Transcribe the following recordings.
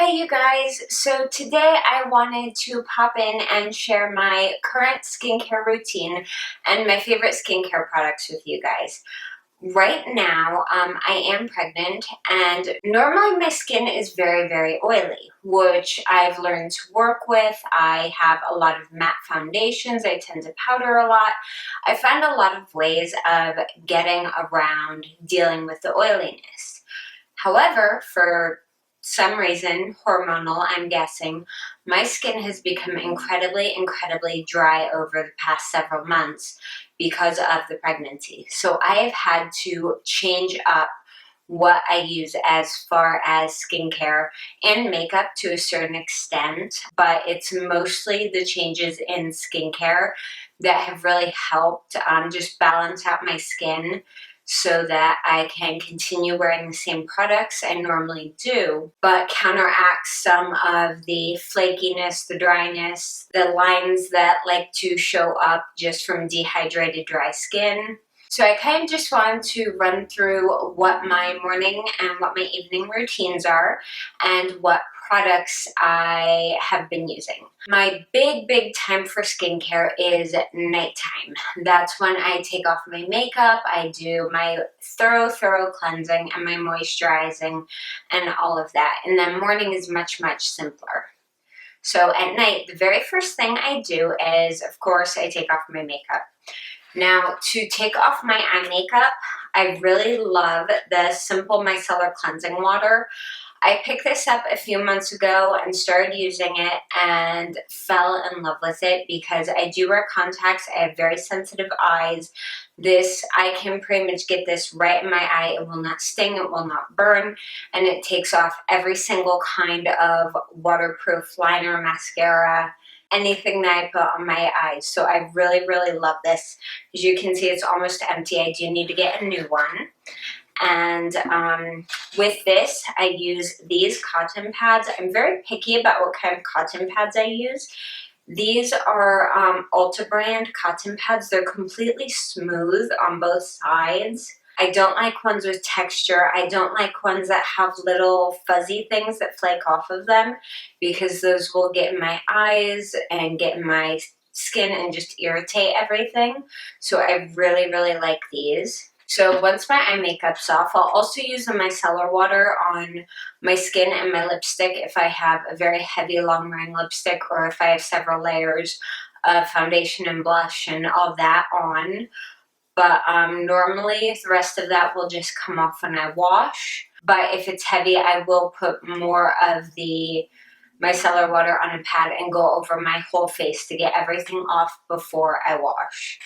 Hi you guys, so today I wanted to pop in and share my current skincare routine and my favorite skincare products with you guys. Right now, I am pregnant and normally my skin is very oily, which I've learned to work with. I have a lot of matte foundations, I tend to powder a lot. I find a lot of ways of getting around dealing with the oiliness. However, for some reason, hormonal, I'm guessing, my skin has become incredibly dry over the past several months because of the pregnancy. So I have had to change up what I use as far as skincare and makeup to a certain extent, but it's mostly the changes in skincare that have really helped just balance out my skin so that I can continue wearing the same products I normally do, but counteract some of the flakiness, the dryness, the lines that like to show up just from dehydrated, dry skin. So I kind of just wanted to run through what my morning and what my evening routines are and what products I have been using. My big time for skincare is nighttime. That's when I take off my makeup, I do my thorough cleansing and my moisturizing and all of that. And then morning is much simpler. So at night, the very first thing I do is, of course, I take off my makeup. Now, to take off my eye makeup, I really love the Simple Micellar Cleansing Water. I picked this up a few months ago and started using it and fell in love with it because I do wear contacts. I have very sensitive eyes. I can pretty much get this right in my eye. It will not sting, it will not burn, and it takes off every single kind of waterproof liner, mascara, anything that I put on my eyes. So I really love this. As you can see, it's almost empty. I do need to get a new one. And with this, I use these cotton pads. I'm very picky about what kind of cotton pads I use. These are Ulta brand cotton pads. They're completely smooth on both sides. I don't like ones with texture. I don't like ones that have little fuzzy things that flake off of them because those will get in my eyes and get in my skin and just irritate everything. So I really like these. So once my eye makeup's off, I'll also use the micellar water on my skin and my lipstick if I have a very heavy long-wearing lipstick or if I have several layers of foundation and blush and all that on. But normally the rest of that will just come off when I wash. But if it's heavy, I will put more of the micellar water on a pad and go over my whole face to get everything off before I wash.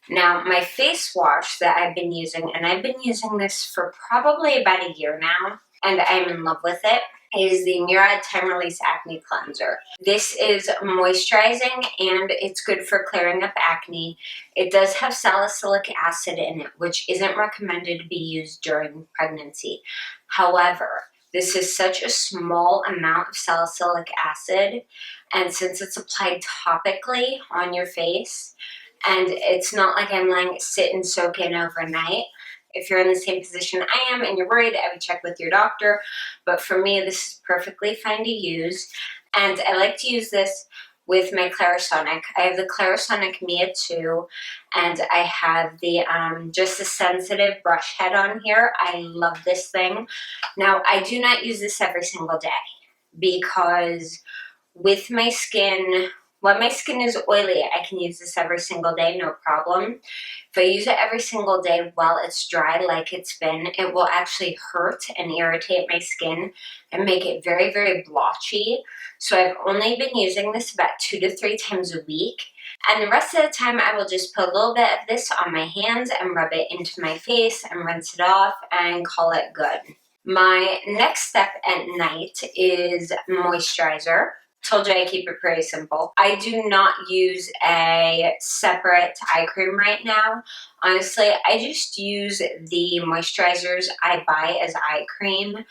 Now, my face wash that I've been using, and I've been using this for probably about a year now, and I'm in love with it, is the Murad Time Release Acne Cleanser. This is moisturizing and it's good for clearing up acne. It does have salicylic acid in it, which isn't recommended to be used during pregnancy. However, this is such a small amount of salicylic acid, and since it's applied topically on your face, and it's not like I'm letting it sit and soak in overnight. If you're in the same position I am and you're worried, I would check with your doctor. But for me, this is perfectly fine to use. And I like to use this with my Clarisonic. I have the Clarisonic Mia 2, and I have the just a sensitive brush head on here. I love this thing. Now, I do not use this every single day because with my skin, when my skin is oily, I can use this every single day, no problem. If I use it every single day while it's dry like it's been, it will actually hurt and irritate my skin and make it very blotchy. So I've only been using this about 2 to 3 times a week. And the rest of the time, I will just put a little bit of this on my hands and rub it into my face and rinse it off and call it good. My next step at night is moisturizer. Told you I keep it pretty simple. I do not use a separate eye cream right now. Honestly, I just use the moisturizers I buy as eye cream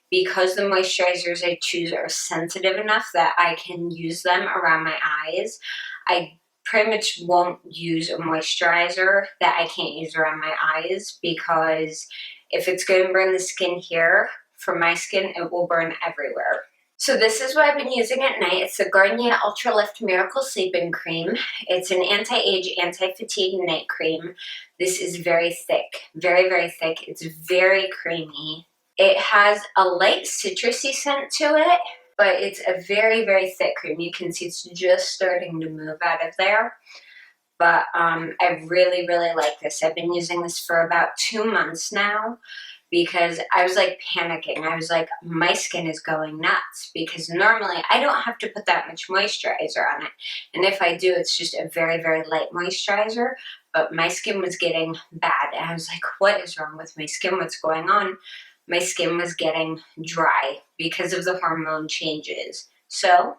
because the moisturizers I choose are sensitive enough that I can use them around my eyes. I pretty much won't use a moisturizer that I can't use around my eyes because if it's going to burn the skin here, for my skin, it will burn everywhere. So this is what I've been using at night. It's the Garnier Ultra Lift Miracle Sleeping Cream. It's an anti-age, anti-fatigue night cream. This is very thick, very, very thick. It's very creamy. It has a light citrusy scent to it, but it's a very, very thick cream. You can see it's just starting to move out of there. But I really, really like this. I've been using this for about 2 months now, because I was like panicking. I was like, my skin is going nuts, because normally I don't have to put that much moisturizer on it. And if I do, it's just a very, very light moisturizer. But my skin was getting bad. And I was like, what is wrong with my skin? What's going on? My skin was getting dry because of the hormone changes. So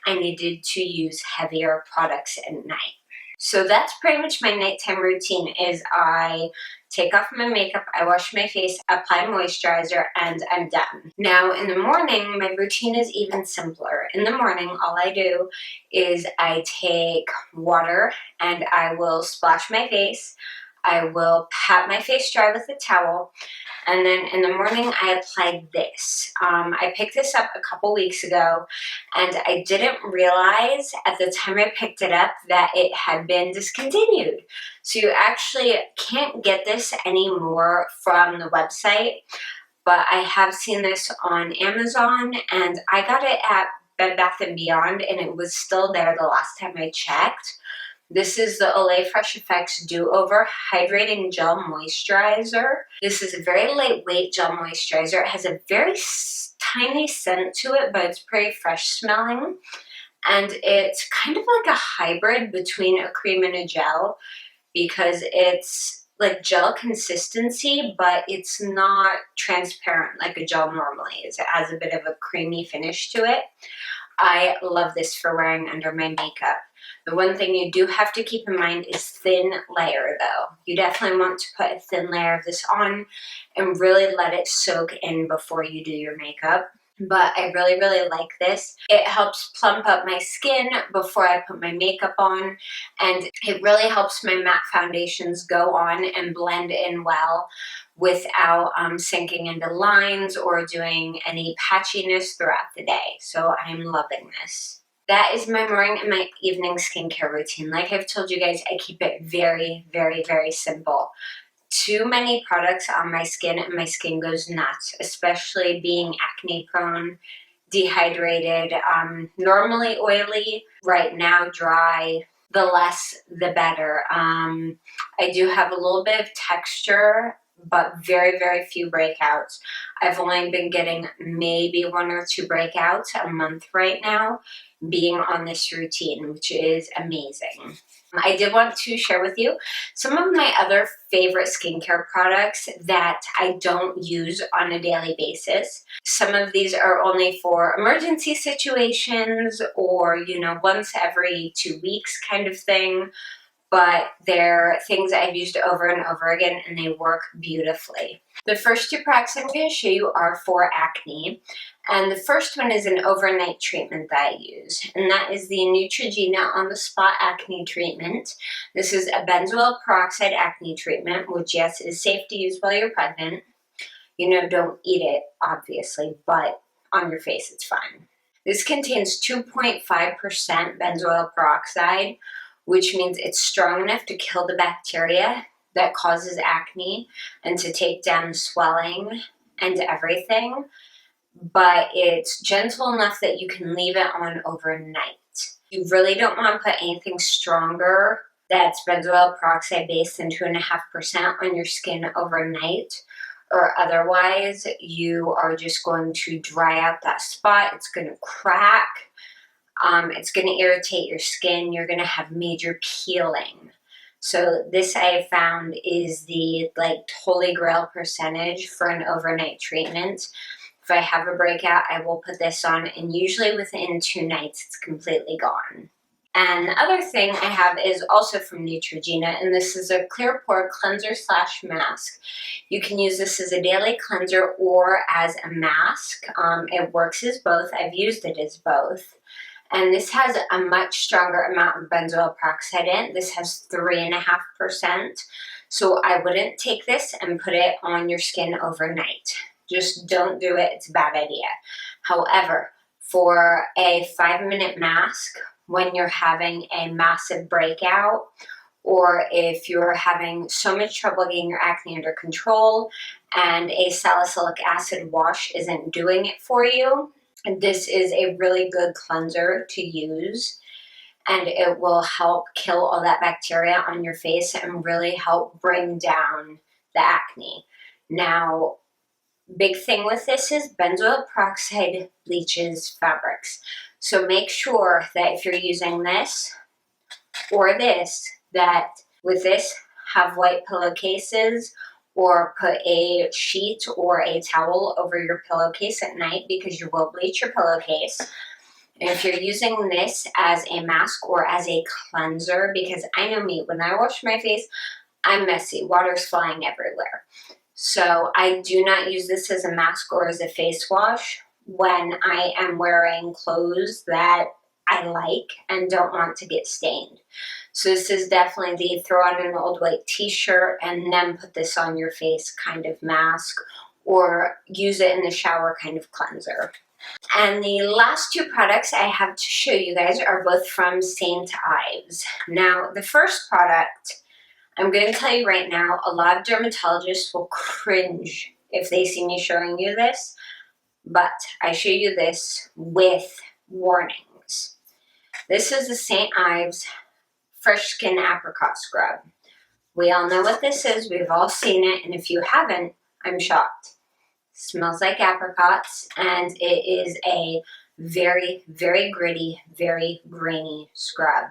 I needed to use heavier products at night. So that's pretty much my nighttime routine. Is I take off my makeup, I wash my face, apply moisturizer, and I'm done. Now in the morning, my routine is even simpler. In the morning, all I do is I take water and I will splash my face. I will pat my face dry with a towel, and then in the morning I applied this. I picked this up a couple weeks ago, and I didn't realize at the time I picked it up that it had been discontinued. So you actually can't get this anymore from the website, but I have seen this on Amazon, and I got it at Bed Bath & Beyond, and it was still there the last time I checked. This is the Olay Fresh Effects Do-Over Hydrating Gel Moisturizer. This is a very lightweight gel moisturizer. It has a very tiny scent to it, but it's pretty fresh smelling. And it's kind of like a hybrid between a cream and a gel, because it's like gel consistency, but it's not transparent like a gel normally is. It has a bit of a creamy finish to it. I love this for wearing under my makeup. The one thing you do have to keep in mind is thin layer though. You definitely want to put a thin layer of this on and really let it soak in before you do your makeup. But I really, really like this. It helps plump up my skin before I put my makeup on, and it really helps my matte foundations go on and blend in well without sinking into lines or doing any patchiness throughout the day. So I'm loving this. That is my morning and my evening skincare routine. Like I've told you guys, I keep it very, very, very simple. Too many products on my skin and my skin goes nuts, especially being acne prone, dehydrated, normally oily, right now dry. The less the better. I do have a little bit of texture, but very, very few breakouts. I've only been getting maybe 1 or 2 breakouts a month right now, being on this routine, which is amazing. I did want to share with you some of my other favorite skincare products that I don't use on a daily basis. Some of these are only for emergency situations or, you know, once every 2 weeks kind of thing. But they're things I've used over and over again, and they work beautifully. The first 2 products I'm going to show you are for acne, and the first one is an overnight treatment that I use, and that is the Neutrogena On The Spot Acne Treatment. This is a benzoyl peroxide acne treatment, which, yes, is safe to use while you're pregnant. You know, don't eat it, obviously, but on your face it's fine. This contains 2.5% benzoyl peroxide, which means it's strong enough to kill the bacteria that causes acne and to take down the swelling and everything. But it's gentle enough that you can leave it on overnight. You really don't want to put anything stronger that's benzoyl peroxide based than 2.5% on your skin overnight, or otherwise you are just going to dry out that spot. It's going to crack. It's going to irritate your skin. You're going to have major peeling. So this I found is the holy grail percentage for an overnight treatment. If I have a breakout, I will put this on, and usually within 2 nights it's completely gone. And the other thing I have is also from Neutrogena, and this is a clear pore cleanser / mask. You can use this as a daily cleanser or as a mask. It works as both. I've used it as both. And this has a much stronger amount of benzoyl peroxide in it. This has 3.5%. So I wouldn't take this and put it on your skin overnight. Just don't do it. It's a bad idea. However, for a 5-minute mask when you're having a massive breakout, or if you're having so much trouble getting your acne under control and a salicylic acid wash isn't doing it for you. This is a really good cleanser to use, and it will help kill all that bacteria on your face and really help bring down the acne. Now, big thing with this is benzoyl peroxide bleaches fabrics. So make sure that if you're using this or this, that with this, have white pillowcases or put a sheet or a towel over your pillowcase at night, because you will bleach your pillowcase. And if you're using this as a mask or as a cleanser, because I know me, when I wash my face, I'm messy. Water's flying everywhere. So I do not use this as a mask or as a face wash when I am wearing clothes that I like and don't want to get stained. So this is definitely the throw on an old white t-shirt and then put this on your face kind of mask, or use it in the shower kind of cleanser. And the last two products I have to show you guys are both from St. Ives. Now, the first product, I'm going to tell you right now, a lot of dermatologists will cringe if they see me showing you this, but I show you this with warnings. This is the St. Ives Fresh Skin Apricot Scrub. We all know what this is. We've all seen it, and if you haven't, I'm shocked. It smells like apricots, and it is a very, very gritty, very grainy scrub.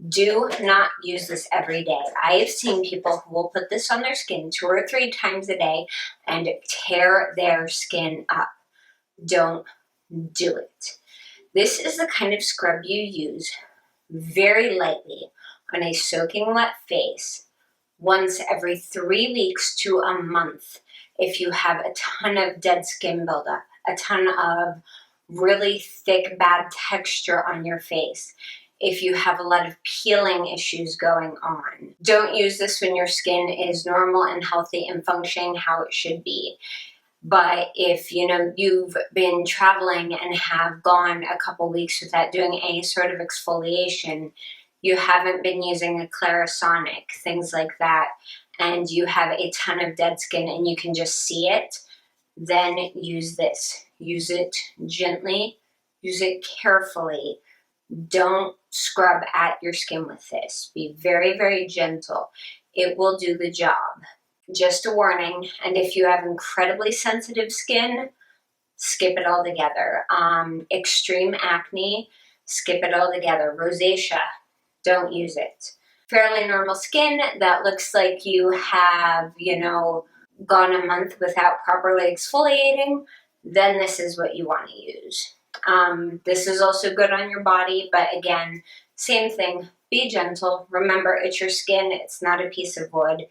Do not use this every day. I have seen people who will put this on their skin 2 or 3 times a day and tear their skin up. Don't do it. This is the kind of scrub you use very lightly on a soaking wet face once every 3 weeks to a month if you have a ton of dead skin buildup, a ton of really thick, bad texture on your face, if you have a lot of peeling issues going on. Don't use this when your skin is normal and healthy and functioning how it should be. But if you've been traveling and have gone a couple weeks without doing any sort of exfoliation, you haven't been using a Clarisonic, things like that, and you have a ton of dead skin and you can just see it, then use this. Use it gently, use it carefully. Don't scrub at your skin with this. Be very, very gentle. It will do the job. Just a warning, and if you have incredibly sensitive skin, skip it all together. Extreme acne, skip it all together. Rosacea, don't use it. Fairly normal skin that looks like you have, gone a month without properly exfoliating, then this is what you want to use. This is also good on your body, but again, same thing. Be gentle. Remember, it's your skin. It's not a piece of wood.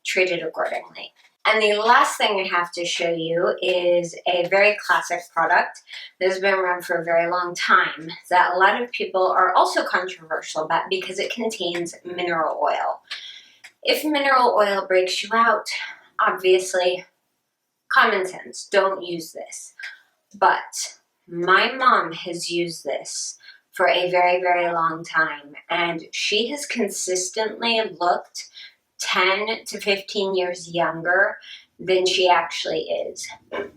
Treat it accordingly. And the last thing I have to show you is a very classic product that has been around for a very long time that a lot of people are also controversial about because it contains mineral oil. If mineral oil breaks you out, obviously, common sense, don't use this. But my mom has used this for a very, very long time, and she has consistently looked 10 to 15 years younger than she actually is.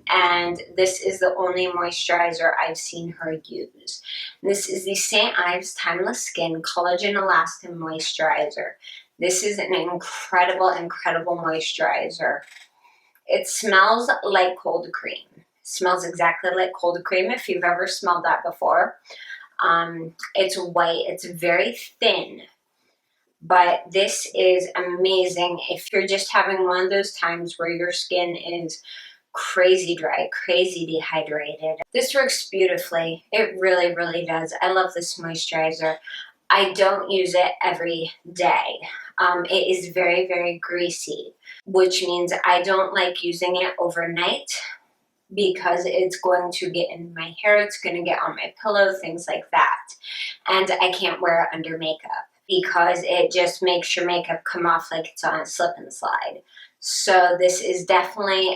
And this is the only moisturizer I've seen her use. This is the St. Ives Timeless Skin Collagen Elastin Moisturizer. This is an incredible, incredible moisturizer. It smells like cold cream. It smells exactly like cold cream if you've ever smelled that before. It's white, it's very thin. But this is amazing if you're just having one of those times where your skin is crazy dry, crazy dehydrated. This works beautifully. It really, really does. I love this moisturizer. I don't use it every day. It is very, very greasy, which means I don't like using it overnight because it's going to get in my hair, it's going to get on my pillow, things like that. And I can't wear it under makeup, because it just makes your makeup come off like it's on a slip and slide. So this is definitely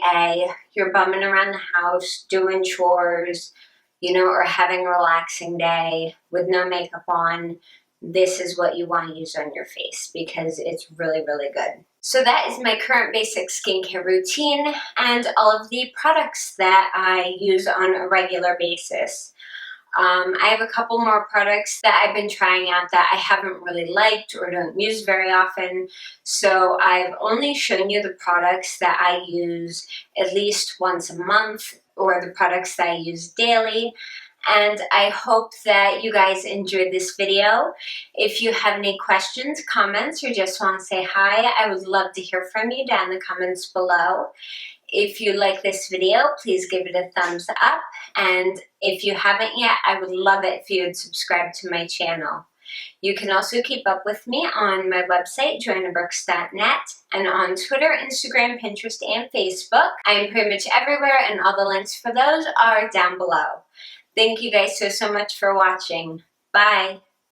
you're bumming around the house, doing chores, you know, or having a relaxing day with no makeup on, this is what you want to use on your face because it's really, really good. So that is my current basic skincare routine and all of the products that I use on a regular basis. I have a couple more products that I've been trying out that I haven't really liked or don't use very often. So I've only shown you the products that I use at least once a month or the products that I use daily. And I hope that you guys enjoyed this video. If you have any questions, comments, or just want to say hi, I would love to hear from you down in the comments below. If you like this video, please give it a thumbs up. And if you haven't yet, I would love it if you would subscribe to my channel. You can also keep up with me on my website, joannabrooks.net, and on Twitter, Instagram, Pinterest, and Facebook. I am pretty much everywhere, and all the links for those are down below. Thank you guys so much for watching. Bye.